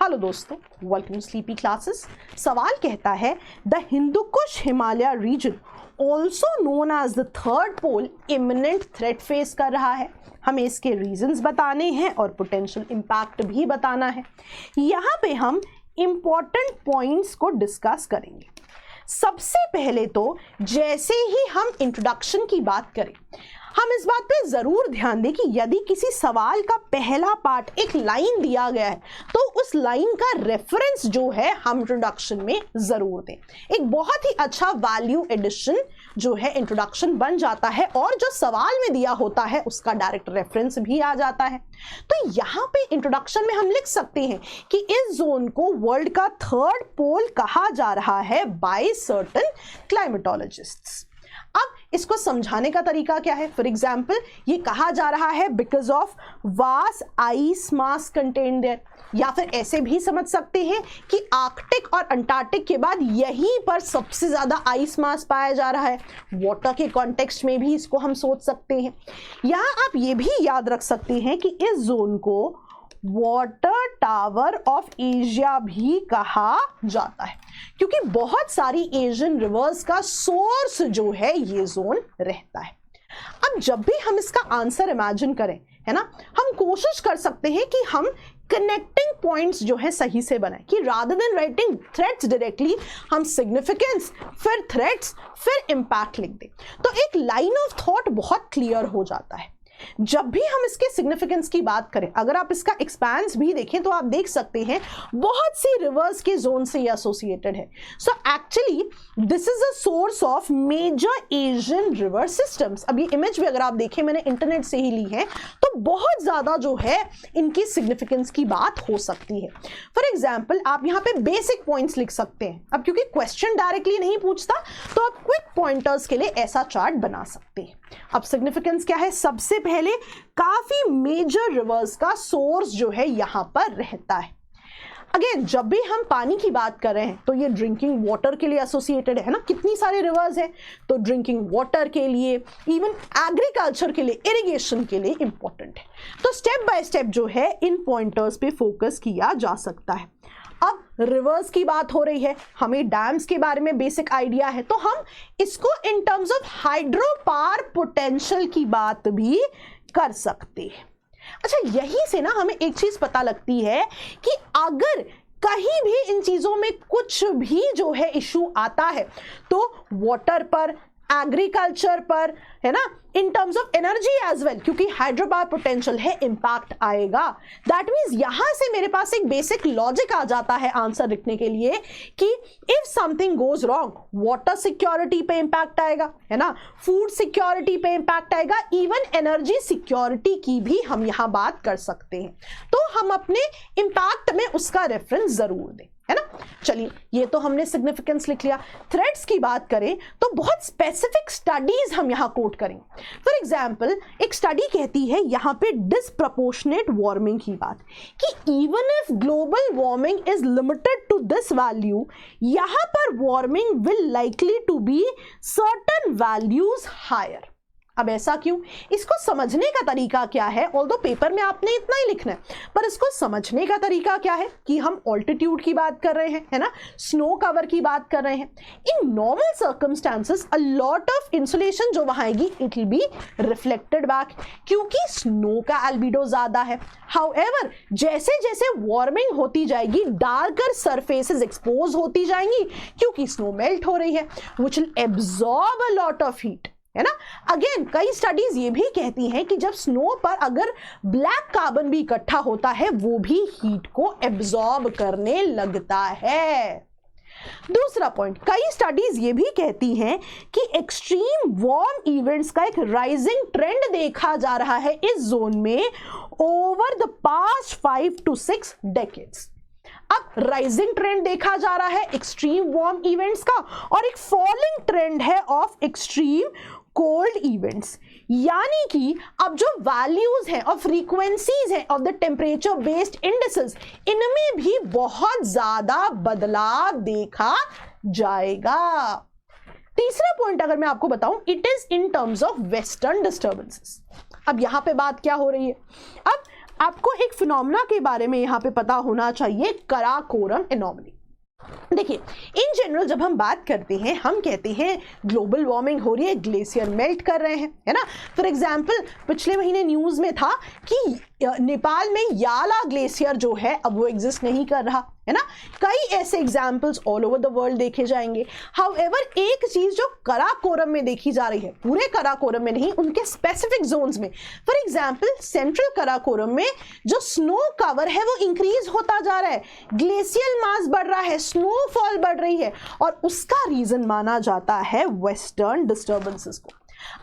Hello दोस्तों, welcome to sleepy classes. सवाल कहता है the Hindu Kush Himalaya region also known as the third pole imminent threat face कर रहा है। हमें इसके रीजंस बताने हैं और पोटेंशियल इम्पैक्ट भी बताना है। यहाँ पे हम इंपॉर्टेंट पॉइंट्स को डिस्कस करेंगे। सबसे पहले तो जैसे ही हम इंट्रोडक्शन की बात करें, हम इस बात पे जरूर ध्यान दें कि यदि किसी सवाल का पहला पार्ट एक लाइन दिया गया है तो उस लाइन का रेफरेंस जो है हम इंट्रोडक्शन में जरूर दें। एक बहुत ही अच्छा वैल्यू एडिशन जो है इंट्रोडक्शन बन जाता है और जो सवाल में दिया होता है उसका डायरेक्ट रेफरेंस भी आ जाता है। तो यहाँ पे इंट्रोडक्शन में हम लिख सकते हैं कि इस जोन को वर्ल्ड का थर्ड पोल कहा जा रहा है बाय सर्टेन क्लाइमेटोलॉजिस्ट्स। अब इसको समझाने का तरीका क्या है? फॉर एग्जाम्पल, ये कहा जा रहा है because of vast ice mass contained there, या फिर ऐसे भी समझ सकते हैं कि आर्कटिक और अंटार्कटिक के बाद यहीं पर सबसे ज्यादा आइस मास पाया जा रहा है। वाटर के कॉन्टेक्स्ट में भी इसको हम सोच सकते हैं। यहाँ आप ये भी याद रख सकते हैं कि इस जोन को वाटर टावर ऑफ एशिया भी कहा जाता है, क्योंकि बहुत सारी एशियन रिवर्स का सोर्स जो है ये जोन रहता है। अब जब भी हम इसका आंसर इमेजिन करें, है ना, हम कोशिश कर सकते हैं कि हम कनेक्टिंग पॉइंट्स जो है सही से बनाएं, कि rather than writing threats directly हम सिग्निफिकेंस, फिर थ्रेट्स, फिर इम्पैक्ट लिख दें। तो एक लाइन ऑफ थॉट बहुत क्लियर हो जाता है। जब भी हम इसके सिग्निफिकेंस की बात करें, अगर आप इसका एक्सपेंस भी देखें तो आप देख सकते हैं बहुत सी रिवर्स के जोन से ये एसोसिएटेड है। So actually this is a source of major Asian river systems. अब ये इमेज भी अगर आप देखें, मैंने इंटरनेट से ही ली है, तो बहुत ज्यादा जो है इनकी सिग्निफिकेंस की बात हो सकती है। फॉर एग्जाम्पल, आप यहाँ पे बेसिक पॉइंट्स लिख सकते हैं। अब क्योंकि क्वेश्चन डायरेक्टली नहीं पूछता तो आप क्विक पॉइंटर्स के लिए ऐसा चार्ट बना सकते हैं। अब सिग्निफिकेंस क्या है? सबसे पहले काफी मेजर रिवर्स का सोर्स जो है यहां पर रहता है। अगेन, जब भी हम पानी की बात कर रहे हैं तो ये ड्रिंकिंग वाटर के लिए एसोसिएटेड है ना। कितनी सारे रिवर्स हैं, तो ड्रिंकिंग वाटर के लिए, इवन एग्रीकल्चर के लिए, इरिगेशन के लिए इंपॉर्टेंट है। तो स्टेप बाय स्टेप जो है इन पॉइंटर्स पे फोकस किया जा सकता है। अब रिवर्स की बात हो रही है, हमें डैम्स के बारे में बेसिक आइडिया है, तो हम इसको इन terms of hydro power potential की बात भी कर सकते हैं। अच्छा, यहीं से ना हमें एक चीज पता लगती है कि अगर कहीं भी इन चीजों में कुछ भी जो है इशू आता है तो वाटर पर, एग्रीकल्चर पर, है ना, in terms of energy as well, क्योंकि हाइड्रो पावर पोटेंशियल है, इंपैक्ट आएगा। दैट मीन्स यहां से मेरे पास एक बेसिक लॉजिक आ जाता है आंसर लिखने के लिए कि if something goes wrong, water security पे इंपैक्ट आएगा, है ना, फूड सिक्योरिटी पे इंपैक्ट आएगा, इवन एनर्जी सिक्योरिटी की भी हम यहां बात कर सकते हैं। तो हम अपने इंपैक्ट में उसका रेफरेंस जरूर दें, है ना। चलिए, ये तो हमने सिग्निफिकेंस लिख लिया। थ्रेट्स की बात करें तो बहुत स्पेसिफिक स्टडीज हम यहां कोट करेंगे। फॉर एग्जाम्पल, एक स्टडी कहती है यहां पे डिसप्रपोर्शनेट वार्मिंग की बात, कि even if global warming is limited to this value, यहां पर warming will likely to be certain values higher. अब ऐसा क्यों? इसको समझने का तरीका क्या है? ऑल्दो पेपर में आपने इतना ही लिखना है, पर इसको समझने का तरीका क्या है कि हम ऑल्टीट्यूड की बात कर रहे हैं, है ना, स्नो कवर की बात कर रहे हैं। In normal circumstances a lot of insolation जो वहां आएगी it will be reflected back, क्योंकि स्नो का एल्बिडो ज्यादा है। हाउएवर, जैसे जैसे वार्मिंग होती जाएगी डार्कर सरफेसेस एक्सपोज होती जाएंगी, क्योंकि स्नो मेल्ट हो रही है, which will absorb a lot of heat, है ना। अगेन, कई स्टडीज ये भी कहती हैं कि जब स्नो पर अगर ब्लैक कार्बन भी इकट्ठा होता है वो भी हीट को एब्जॉर्ब करने लगता है। दूसरा पॉइंट, कई स्टडीज ये भी कहती हैं कि एक्सट्रीम वार्म इवेंट्स का एक राइजिंग ट्रेंड देखा जा रहा है इस जोन में over the past 5 to 6 decades. अब राइजिंग ट्रेंड देखा जा रहा है एक्सट्रीम वार्म इवेंट्स का, और एक फॉलिंग ट्रेंड है ऑफ एक्सट्रीम कोल्ड इवेंट्स। यानी कि अब जो वैल्यूज हैं और फ्रीक्वेंसीज हैं of the temperature based indices, इनमें भी बहुत ज्यादा बदलाव देखा जाएगा। तीसरा पॉइंट अगर मैं आपको बताऊं, it is in terms of western disturbances. अब यहां पे बात क्या हो रही है? अब आपको एक फिनोमेना के बारे में यहां पे पता होना चाहिए, कराकोरम एनोमली। देखिए, इन जनरल जब हम बात करते हैं, हम कहते हैं ग्लोबल वार्मिंग हो रही है, ग्लेशियर मेल्ट कर रहे हैं, है ना। फॉर एग्जांपल पिछले महीने न्यूज में था कि नेपाल में याला ग्लेशियर जो है अब वो एग्जिस्ट नहीं कर रहा, है ना। कई ऐसे examples all over the world देखे जाएंगे। हाउएवर एक चीज जो कराकोरम में देखी जा रही है, पूरे कराकोरम में नहीं, उनके स्पेसिफिक जोन्स में, फॉर एग्जाम्पल सेंट्रल कराकोरम में जो स्नो कवर है वो इंक्रीज होता जा रहा है, ग्लेशियल मास बढ़ रहा है, स्नोफॉल बढ़ रही है, और उसका रीजन माना जाता है वेस्टर्न डिस्टर्बेंसेस को।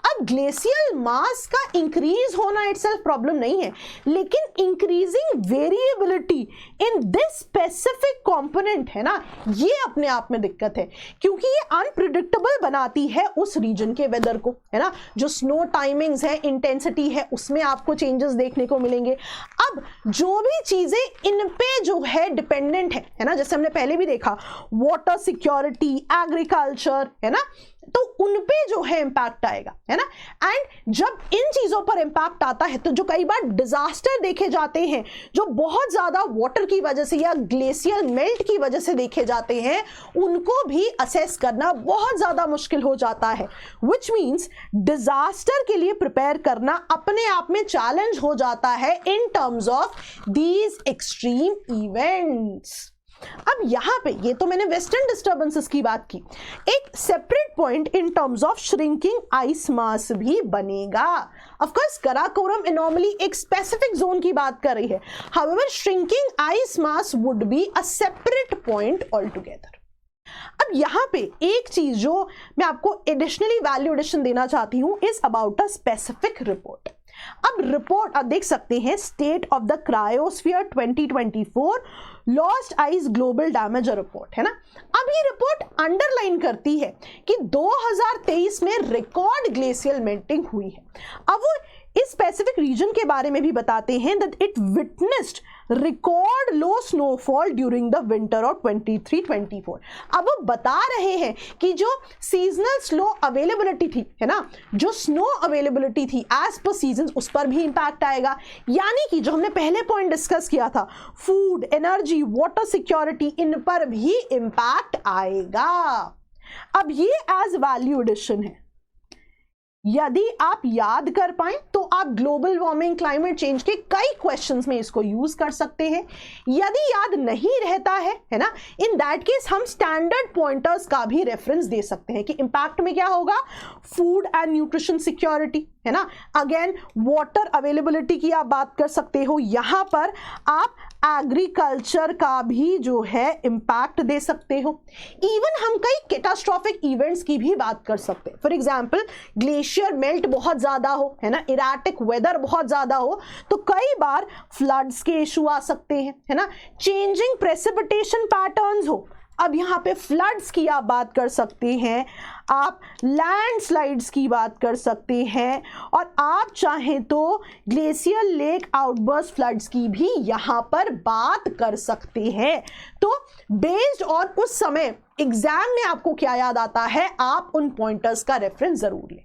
अब ग्लेशियल मास का इंक्रीज होना इटसेल्फ प्रॉब्लम नहीं है, लेकिन increasing variability in this specific component है ना, ये अपने आप में दिक्कत है, क्योंकि ये अनप्रिडिक्टेबल बनाती है उस रीजन के वेदर को, है ना। जो स्नो टाइमिंग्स है, इंटेंसिटी है, उसमें आपको चेंजेस देखने को मिलेंगे। अब जो भी चीजें इन पे जो है डिपेंडेंट है ना, जैसे हमने पहले भी देखा, वाटर सिक्योरिटी, एग्रीकल्चर, है ना, तो उन पे जो है इंपैक्ट आएगा, है ना। एंड जब इन चीजों पर इंपैक्ट आता है तो जो कई बार डिजास्टर देखे जाते हैं, जो बहुत ज्यादा वाटर की वजह से या ग्लेशियर मेल्ट की वजह से देखे जाते हैं, उनको भी असेस करना बहुत ज्यादा मुश्किल हो जाता है, विच मीन्स डिजास्टर के लिए प्रिपेयर करना अपने आप में चैलेंज हो जाता है इन terms of these extreme events. अब यहां पे ये तो मैंने वेस्टर्न डिस्टर्बेंसेस की बात की, एक separate point in terms of shrinking ice mass भी बनेगा। ऑफ कोर्स कराकोरम एनोमली एक स्पेसिफिक जोन की बात कर रही है, however shrinking ice mass would be a separate point altogether. अब यहां पे एक चीज जो मैं आपको एडिशनली वैल्यू एडिशन देना चाहती हूं is about a specific report. अब रिपोर्ट आप देख सकते हैं, state of the cryosphere 2024 lost ice global damage report, है ना। अब ये रिपोर्ट अंडरलाइन करती है कि 2023 में रिकॉर्ड ग्लेशियल मेल्टिंग हुई है। अब वो इस स्पेसिफिक रीजन के बारे में भी बताते हैं that it witnessed record low snowfall during the winter of 23-24। अब वो बता रहे हैं कि जो सीजनल स्नो अवेलेबिलिटी थी, है ना, जो स्नो अवेलेबिलिटी थी एज पर सीजन, उस पर भी इंपैक्ट आएगा। यानी कि जो हमने पहले पॉइंट डिस्कस किया था, फूड, एनर्जी, वाटर सिक्योरिटी, इन पर भी इंपैक्ट आएगा। अब ये एज वैल्यू एडिशन है। यदि आप याद कर पाएं तो आप ग्लोबल वार्मिंग, क्लाइमेट चेंज के कई क्वेश्चंस में इसको यूज कर सकते हैं। यदि याद नहीं रहता है ना, इन दैट केस हम स्टैंडर्ड पॉइंटर्स का भी रेफरेंस दे सकते हैं कि इंपैक्ट में क्या होगा, फूड एंड न्यूट्रिशन सिक्योरिटी, है ना। अगेन वाटर अवेलेबिलिटी की आप बात कर सकते हो, यहां पर आप एग्रीकल्चर का भी जो है इंपैक्ट दे सकते हो। इवन हम कई कैटास्ट्रॉफिक इवेंट्स की भी बात कर सकते हैं। फॉर एग्जांपल ग्लेशियर मेल्ट बहुत ज्यादा हो, है ना, इराटिक वेदर बहुत ज्यादा हो, तो कई बार फ्लड्स के इशू आ सकते हैं, है ना। चेंजिंग प्रेसिपिटेशन पैटर्न्स हो, अब यहाँ पे फ्लड्स की आप बात कर सकते हैं, आप लैंडस्लाइड्स की बात कर सकते हैं, और आप चाहें तो ग्लेशियर लेक आउटबर्स्ट फ्लड्स की भी यहाँ पर बात कर सकते हैं। तो बेस्ड ऑन उस समय एग्जाम में आपको क्या याद आता है, आप उन पॉइंटर्स का रेफरेंस जरूर लें।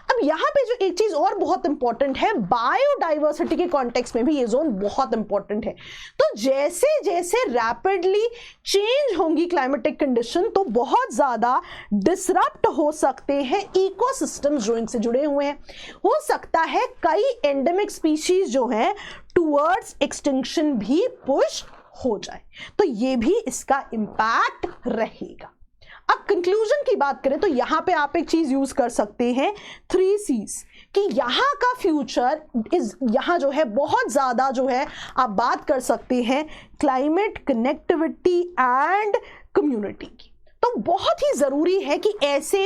अब यहां पे जो एक चीज और बहुत इंपॉर्टेंट है, बायोडाइवर्सिटी के कॉन्टेक्स्ट में भी ये जोन बहुत इंपॉर्टेंट है। तो जैसे जैसे रैपिडली चेंज होंगी क्लाइमेटिक कंडीशन, तो बहुत ज्यादा डिसरप्ट हो सकते हैं इकोसिस्टम्स जो इनसे जुड़े हुए हैं। हो सकता है कई एंडेमिक स्पीशीज जो हैं टुवर्ड्स एक्सटिंक्शन भी पुश हो जाए, तो ये भी इसका इंपैक्ट रहेगा। अब कंक्लूजन की बात करें तो यहां पे आप एक चीज यूज कर सकते हैं, 3 C's, कि यहां का फ्यूचर इज, यहां जो है बहुत ज्यादा जो है आप बात कर सकते हैं क्लाइमेट, कनेक्टिविटी एंड कम्युनिटी की। तो बहुत ही ज़रूरी है कि ऐसे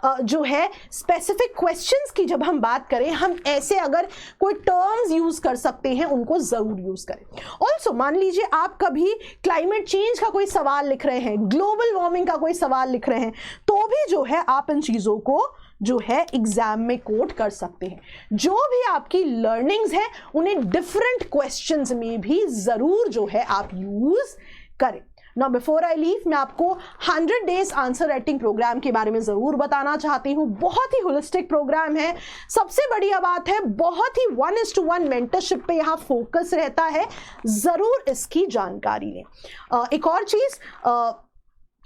जो है स्पेसिफिक क्वेश्चंस की जब हम बात करें, हम ऐसे अगर कोई टर्म्स यूज कर सकते हैं उनको ज़रूर यूज करें। ऑल्सो मान लीजिए आप कभी क्लाइमेट चेंज का कोई सवाल लिख रहे हैं, ग्लोबल वार्मिंग का कोई सवाल लिख रहे हैं, तो भी जो है आप इन चीज़ों को जो है एग्जाम में कोट कर सकते हैं। जो भी आपकी लर्निंग्स है उन्हें डिफरेंट क्वेश्चंस में भी ज़रूर जो है आप यूज करें। नाउ बिफोर आई लीव, मैं आपको 100 डेज आंसर राइटिंग प्रोग्राम के बारे में जरूर बताना चाहती हूँ। बहुत ही होलिस्टिक प्रोग्राम है। सबसे बढ़िया बात है, बहुत ही 1:1 मेंटरशिप पे यहाँ फोकस रहता है। जरूर इसकी जानकारी लें। एक और चीज,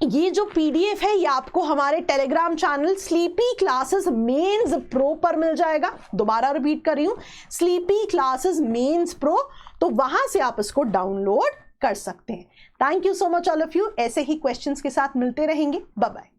ये जो पीडीएफ है ये आपको हमारे Telegram channel Sleepy Classes mains pro पर मिल जाएगा। दोबारा रिपीट कर रही हूं, स्लीपी क्लासेस मेंस प्रो, तो वहां से आप इसको डाउनलोड कर सकते हैं। Thank you so much all of you. ऐसे ही क्वेश्चंस के साथ मिलते रहेंगे। Bye bye.